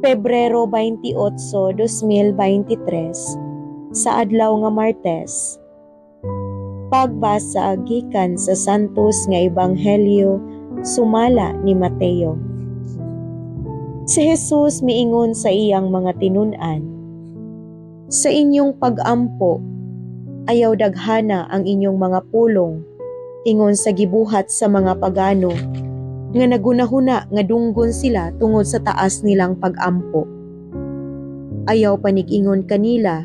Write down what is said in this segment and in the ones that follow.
Pebrero 28, 2023, sa adlaw nga Martes. Pagbasa gikan sa Santos nga Ebanghelyo sumala ni Mateo. Si Jesus miingon sa iyang mga tinun-an, "Sa inyong pag-ampo, ayaw daghana ang inyong mga pulong, ingon sa gibuhat sa mga pagano, nga nagunahuna nga dunggon sila tungod sa taas nilang pag-ampo. Ayaw panig-ingon kanila,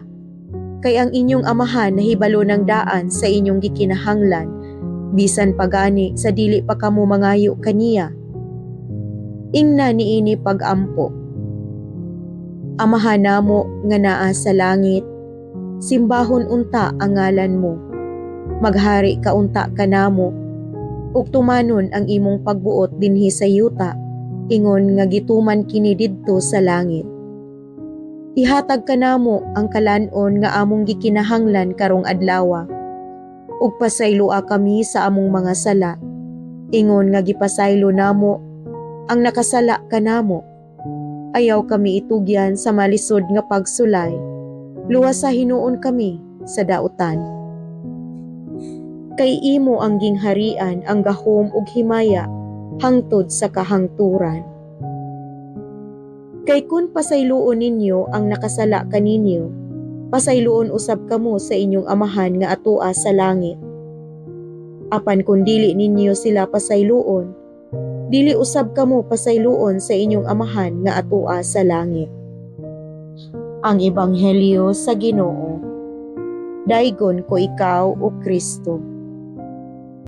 kay ang inyong amahan nahibalo ng daan sa inyong gikinahanglan, bisan pagani sa dili pa kamo mangayo kaniya. Ingna niini pag-ampo. Amahan namo nga naa sa langit, simbahon unta ang ngalan mo. Maghari ka unta kanamo, ug tumanon ang imong pagbuot dinhi sa yuta, ingon nga gituman kini didto sa langit. Ihatag kanamo ang kalan-on nga among gikinahanglan karong adlawa, ug pasayloa kami sa among mga sala, ingon nga gipasaylo namo ang nakasala kanamo. Ayaw kami itugyan sa malisod nga pagsulay, luwas sa hinuon kami sa dautan. Kay imo ang gingharian, ang gahom ug himaya hangtod sa kahangturan. Kay kun pasayloon ninyo ang nakasala kaninyo, pasayloon usab kamo sa inyong amahan nga atoa sa langit. Apan kung dili ninyo sila pasayloon, dili usab kamo pasayloon sa inyong amahan nga atoa sa langit." Ang Ebanghelyo sa Ginoo. Daygon ko ikaw, O Kristo.